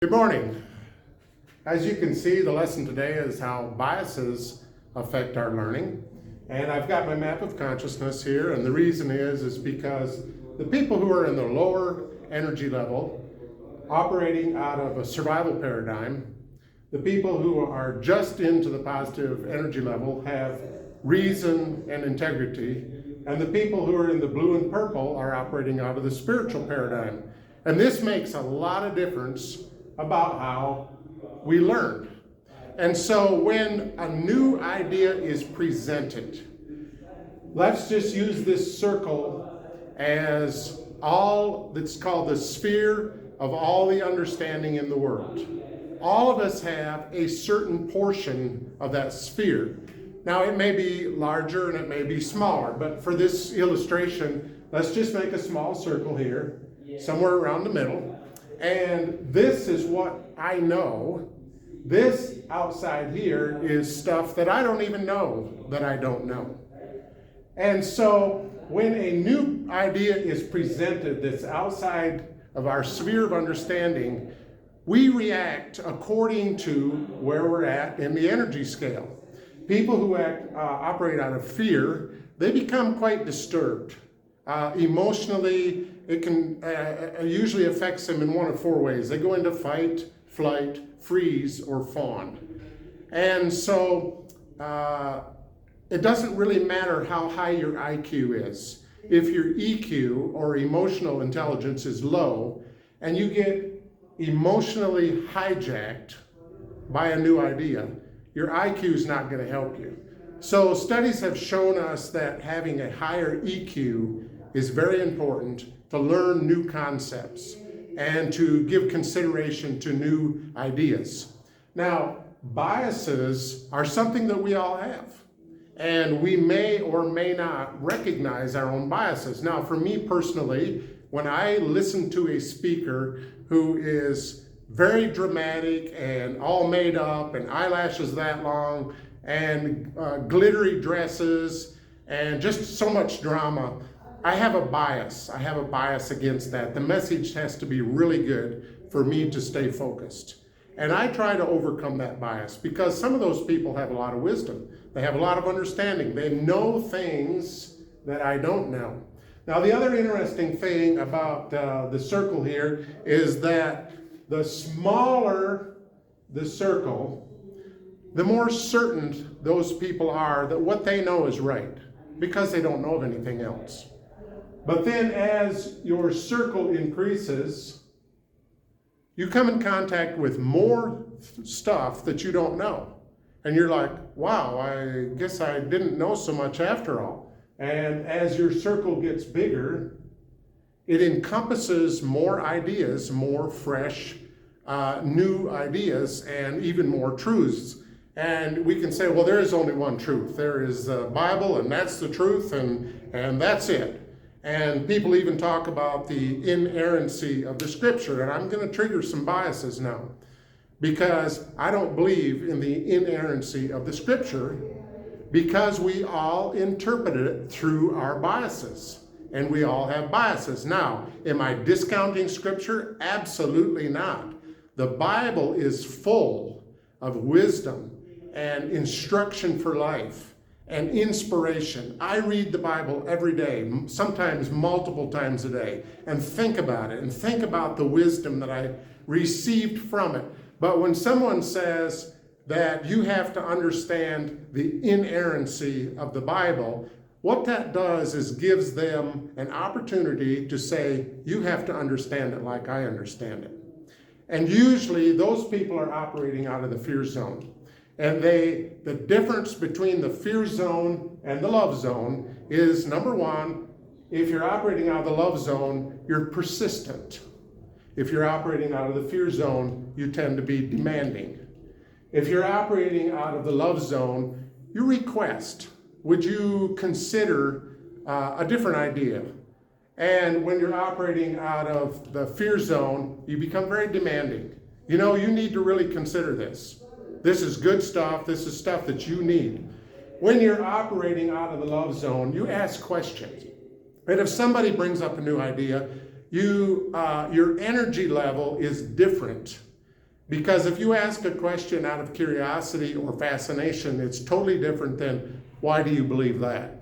Good morning. As you can see, the lesson today is how biases affect our learning. And I've got my map of consciousness here, and the reason is because the people who are in the lower energy level, operating out of a survival paradigm, the people who are just into the positive energy level have reason and integrity, and the people who are in the blue and purple are operating out of the spiritual paradigm. And this makes a lot of difference about how we learn. And so when a new idea is presented, let's just use this circle as all that's called the sphere of all the understanding in the world. All of us have a certain portion of that sphere. Now it may be larger and it may be smaller, but for this illustration, let's just make a small circle here, somewhere around the middle. And this is what I know. This outside here is stuff that I don't even know that I don't know. And so when a new idea is presented that's outside of our sphere of understanding, we react according to where we're at in the energy scale. People who operate out of fear, they become quite disturbed. Emotionally, it can usually affects them in one of four ways. They go into fight, flight, freeze, or fawn. And so it doesn't really matter how high your IQ is. If your EQ or emotional intelligence is low and you get emotionally hijacked by a new idea, your IQ is not going to help you. So studies have shown us that having a higher EQ is very important to learn new concepts and to give consideration to new ideas. Now, biases are something that we all have, and we may or may not recognize our own biases. Now, for me personally, when I listen to a speaker who is very dramatic and all made up and eyelashes that long and glittery dresses and just so much drama, I have a bias. I have a bias against that. The message has to be really good for me to stay focused. And I try to overcome that bias because some of those people have a lot of wisdom. They have a lot of understanding. They know things that I don't know. Now, the other interesting thing about the circle here is that the smaller the circle, the more certain those people are that what they know is right because they don't know of anything else. But then as your circle increases, you come in contact with more stuff that you don't know. And you're like, wow, I guess I didn't know so much after all. And as your circle gets bigger, it encompasses more ideas, more fresh, new ideas, and even more truths. And we can say, well, there is only one truth. There is the Bible, and that's the truth, and that's it. And people even talk about the inerrancy of the scripture. And I'm going to trigger some biases now because I don't believe in the inerrancy of the scripture because we all interpret it through our biases. And we all have biases. Now, am I discounting scripture? Absolutely not. The Bible is full of wisdom and instruction for life and inspiration. I read the Bible every day, sometimes multiple times a day, and think about it, and think about the wisdom that I received from it. But when someone says that you have to understand the inerrancy of the Bible, what that does is gives them an opportunity to say, you have to understand it like I understand it. And usually those people are operating out of the fear zone. And the difference between the fear zone and the love zone is, number one, if you're operating out of the love zone, you're persistent. If you're operating out of the fear zone, you tend to be demanding. If you're operating out of the love zone, you request, would you consider a different idea? And when you're operating out of the fear zone, you become very demanding. You know, you need to really consider this. This is good stuff. This is stuff that you need. When you're operating out of the love zone, you ask questions. And if somebody brings up a new idea, your energy level is different Because if you ask a question out of curiosity or fascination, it's totally different than, why do you believe that?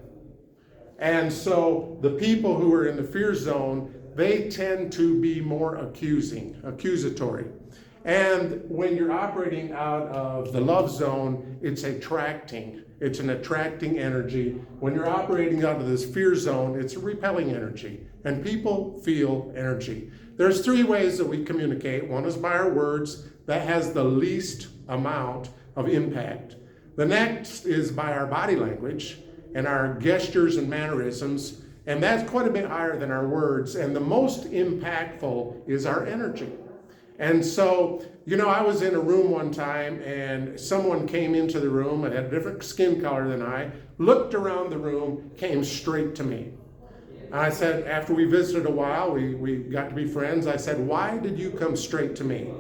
And so the people who are in the fear zone, they tend to be more accusatory. And when you're operating out of the love zone, it's attracting. It's an attracting energy. When you're operating out of this fear zone, it's a repelling energy. And people feel energy. There's 3 ways that we communicate. One is by our words. That has the least amount of impact. The next is by our body language and our gestures and mannerisms. And that's quite a bit higher than our words. And the most impactful is our energy. And so, I was in a room one time and someone came into the room and had a different skin color than I, looked around the room, came straight to me. And I said, after we visited a while, we got to be friends. I said, why did you come straight to me?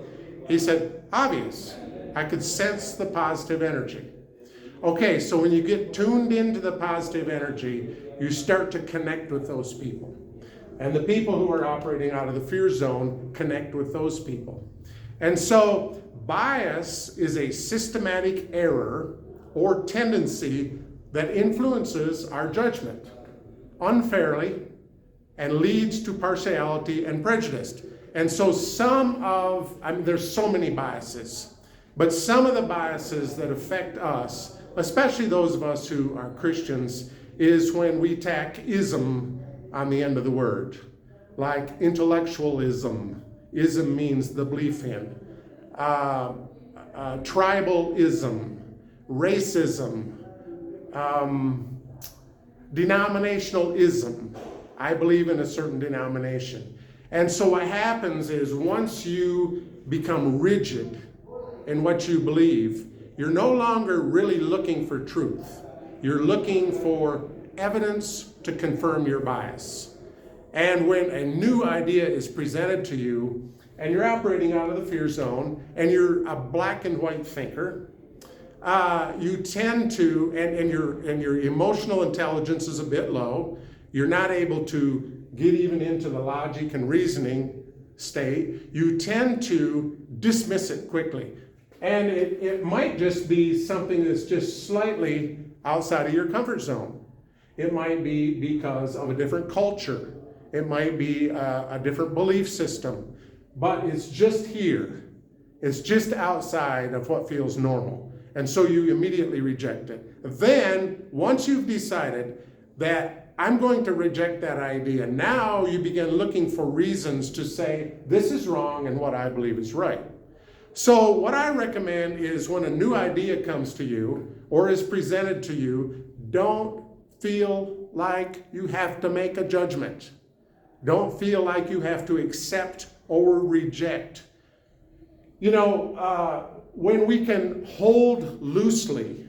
He said, obvious. I could sense the positive energy. Okay, so when you get tuned into the positive energy, you start to connect with those people. And the people who are operating out of the fear zone connect with those people. And so bias is a systematic error or tendency that influences our judgment unfairly and leads to partiality and prejudice. And so there's so many biases, but some of the biases that affect us, especially those of us who are Christians, is when we tack ism on the end of the word, like intellectualism. Ism means the belief in. Tribalism, racism, denominationalism. I believe in a certain denomination. And so what happens is once you become rigid in what you believe, you're no longer really looking for truth. You're looking for evidence to confirm your bias. And when a new idea is presented to you, and you're operating out of the fear zone, and you're a black and white thinker, you tend to, and your emotional intelligence is a bit low, you're not able to get even into the logic and reasoning state, you tend to dismiss it quickly. And it might just be something that's just slightly outside of your comfort zone. It might be because of a different culture. It might be a different belief system. But it's just here. It's just outside of what feels normal. And so you immediately reject it. Then, once you've decided that I'm going to reject that idea, now you begin looking for reasons to say, this is wrong and what I believe is right. So what I recommend is when a new idea comes to you or is presented to you, don't feel like you have to make a judgment. Don't feel like you have to accept or reject. When we can hold loosely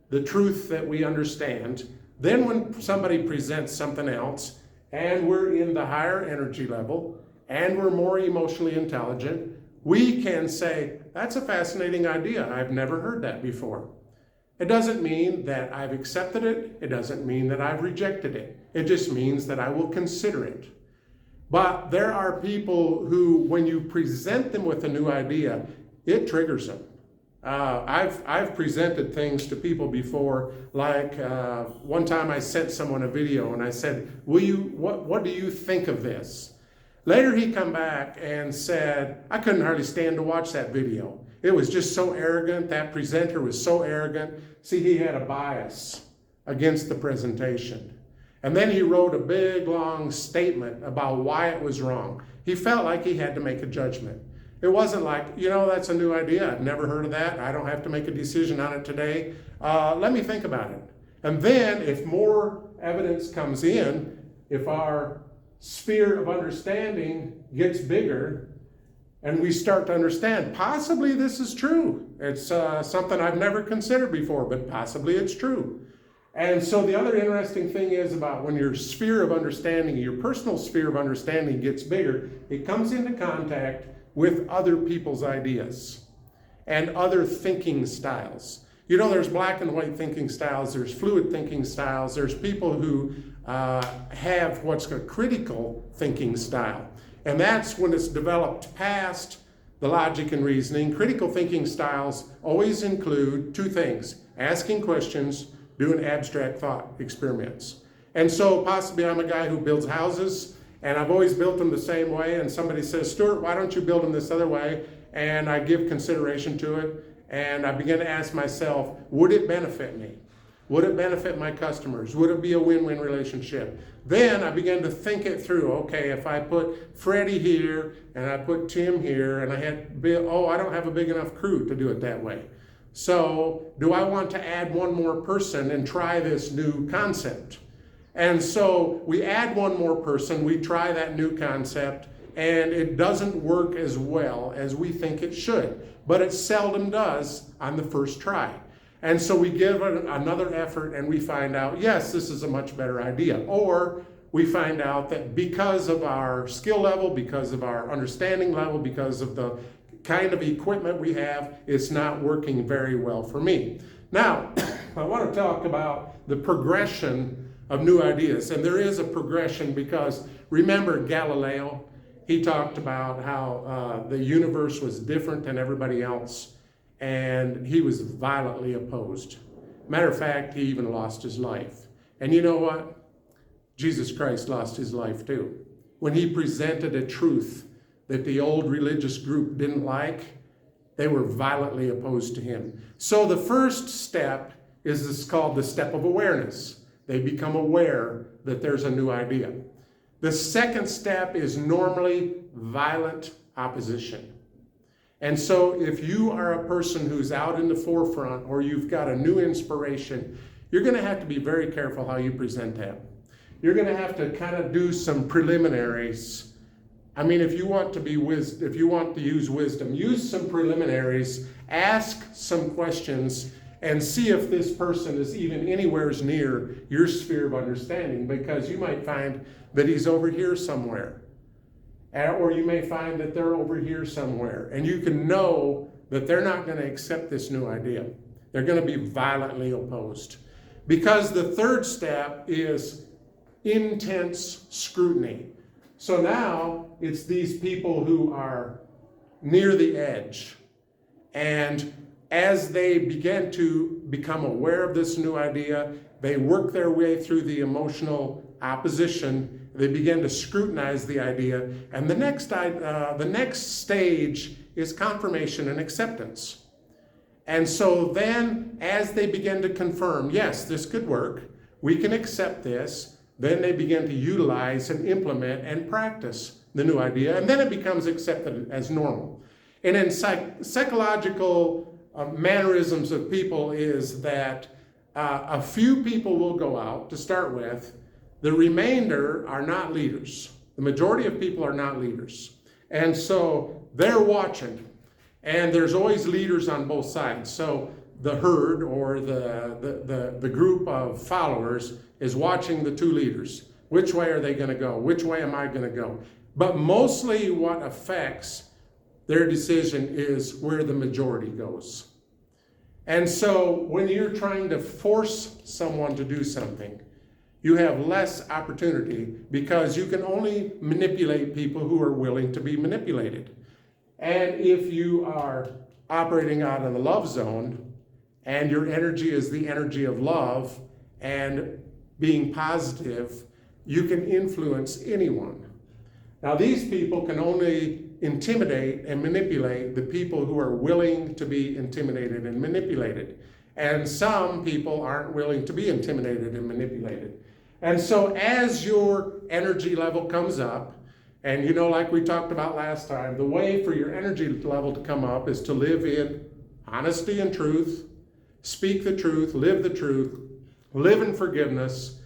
the truth that we understand, then when somebody presents something else and we're in the higher energy level and we're more emotionally intelligent, we can say, that's a fascinating idea. I've never heard that before. It doesn't mean that I've accepted it. It doesn't mean that I've rejected it. It just means that I will consider it. But there are people who, when you present them with a new idea, it triggers them. I've presented things to people before, like one time I sent someone a video and I said, what do you think of this? Later he come back and said, I couldn't hardly stand to watch that video. It was just so arrogant. That presenter was so arrogant. See, he had a bias against the presentation. And then he wrote a big, long statement about why it was wrong. He felt like he had to make a judgment. It wasn't like, that's a new idea. I've never heard of that. I don't have to make a decision on it today. Let me think about it. And then if more evidence comes in, if our sphere of understanding gets bigger and we start to understand, possibly this is true. It's something I've never considered before, but possibly it's true. And so the other interesting thing is about when your sphere of understanding, your personal sphere of understanding gets bigger, it comes into contact with other people's ideas and other thinking styles. There's black and white thinking styles, there's fluid thinking styles, there's people who have what's a critical thinking style. And that's when it's developed past the logic and reasoning. Critical thinking styles always include two things: asking questions, doing abstract thought experiments. And so possibly I'm a guy who builds houses, and I've always built them the same way, and somebody says, Stuart, why don't you build them this other way? And I give consideration to it, and I begin to ask myself, would it benefit me? Would it benefit my customers? Would it be a win-win relationship? Then I began to think it through. Okay, if I put Freddie here and I put Tim here and I had Bill, I don't have a big enough crew to do it that way. So do I want to add one more person and try this new concept? And so we add one more person, we try that new concept, and it doesn't work as well as we think it should. But it seldom does on the first try. And so we give it another effort and we find out, yes, this is a much better idea. Or we find out that because of our skill level, because of our understanding level, because of the kind of equipment we have, it's not working very well for me. Now, I want to talk about the progression of new ideas. And there is a progression because remember Galileo, he talked about how the universe was different than everybody else. And he was violently opposed. Matter of fact, he even lost his life. And you know what? Jesus Christ lost his life too. When he presented a truth that the old religious group didn't like, they were violently opposed to him. So the first step is this called the step of awareness. They become aware that there's a new idea. The second step is normally violent opposition. And so if you are a person who's out in the forefront or you've got a new inspiration, you're going to have to be very careful how you present that. You're going to have to kind of do some preliminaries. I mean, if you want to use wisdom, use some preliminaries, ask some questions, and see if this person is even anywhere near your sphere of understanding, because you might find that he's over here somewhere. Or you may find that they're over here somewhere, and you can know that they're not going to accept this new idea. They're going to be violently opposed. Because the third step is intense scrutiny. So now it's these people who are near the edge. And as they begin to become aware of this new idea, they work their way through the emotional opposition. They begin to scrutinize the idea, and the next stage is confirmation and acceptance. And so then, as they begin to confirm, yes, this could work, we can accept this, then they begin to utilize and implement and practice the new idea, and then it becomes accepted as normal. And in psychological mannerisms of people is that a few people will go out to start with. The remainder are not leaders. The majority of people are not leaders. And so they're watching. And there's always leaders on both sides. So the herd or the group of followers is watching the two leaders. Which way are they going to go? Which way am I going to go? But mostly what affects their decision is where the majority goes. And so when you're trying to force someone to do something, you have less opportunity because you can only manipulate people who are willing to be manipulated. And if you are operating out of the love zone and your energy is the energy of love and being positive, you can influence anyone. Now, these people can only intimidate and manipulate the people who are willing to be intimidated and manipulated. And some people aren't willing to be intimidated and manipulated. And so as your energy level comes up, and like we talked about last time, the way for your energy level to come up is to live in honesty and truth, speak the truth, live in forgiveness,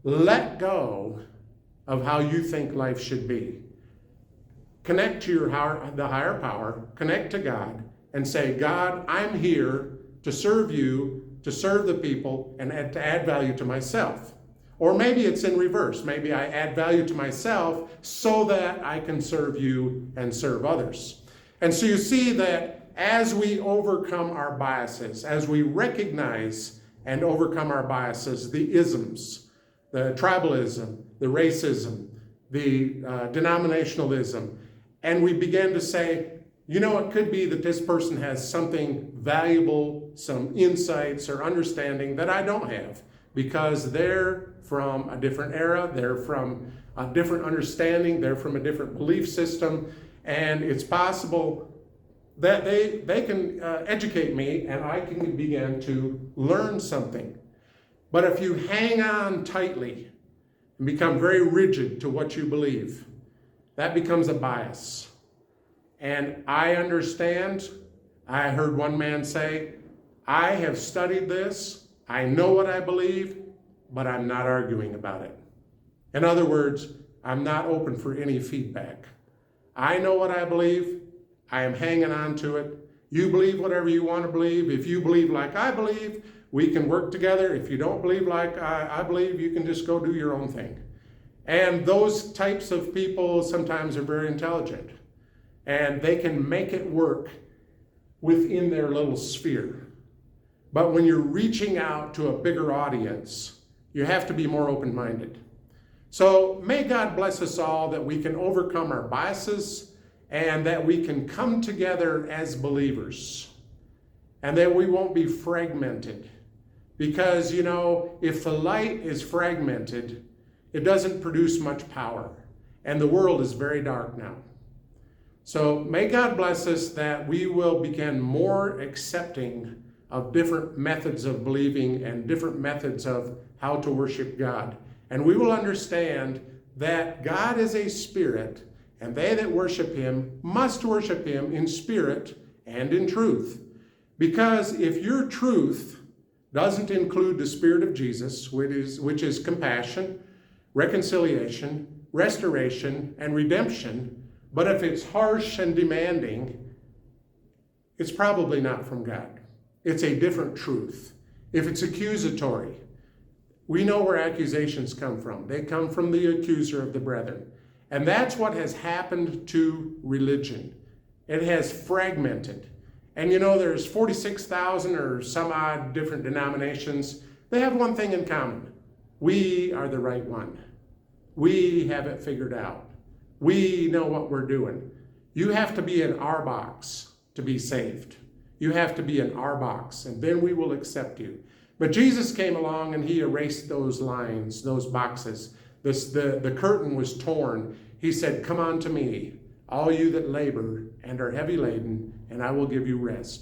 let go of how you think life should be. Connect to the higher power, connect to God, and say, God, I'm here to serve you, to serve the people, and to add value to myself. Or maybe it's in reverse. Maybe I add value to myself so that I can serve you and serve others. And so you see that as we overcome our biases, as we recognize and overcome our biases, the isms, the tribalism, the racism, the denominationalism, and we begin to say, It could be that this person has something valuable, some insights or understanding that I don't have because they're from a different era, they're from a different understanding, they're from a different belief system, and it's possible that they can educate me and I can begin to learn something. But if you hang on tightly and become very rigid to what you believe, that becomes a bias. And I understand, I heard one man say, I have studied this, I know what I believe, but I'm not arguing about it. In other words, I'm not open for any feedback. I know what I believe, I am hanging on to it. You believe whatever you want to believe. If you believe like I believe, we can work together. If you don't believe like I believe, you can just go do your own thing. And those types of people sometimes are very intelligent. And they can make it work within their little sphere. But when you're reaching out to a bigger audience, you have to be more open-minded. So may God bless us all that we can overcome our biases and that we can come together as believers and that we won't be fragmented. Because, if the light is fragmented, it doesn't produce much power. And the world is very dark now. So may God bless us that we will begin more accepting of different methods of believing and different methods of how to worship God. And we will understand that God is a spirit, and they that worship him must worship him in spirit and in truth. Because if your truth doesn't include the Spirit of Jesus, which is compassion, reconciliation, restoration, and redemption, but if it's harsh and demanding, it's probably not from God. It's a different truth. If it's accusatory, we know where accusations come from. They come from the accuser of the brethren. And that's what has happened to religion. It has fragmented. And there's 46,000 or some odd different denominations. They have one thing in common. We are the right one. We have it figured out. We know what we're doing. You have to be in our box to be saved. You have to be in our box, and then we will accept you. But Jesus came along and he erased those lines, those boxes. The curtain was torn. He said, "Come unto me, all you that labor and are heavy laden, and I will give you rest."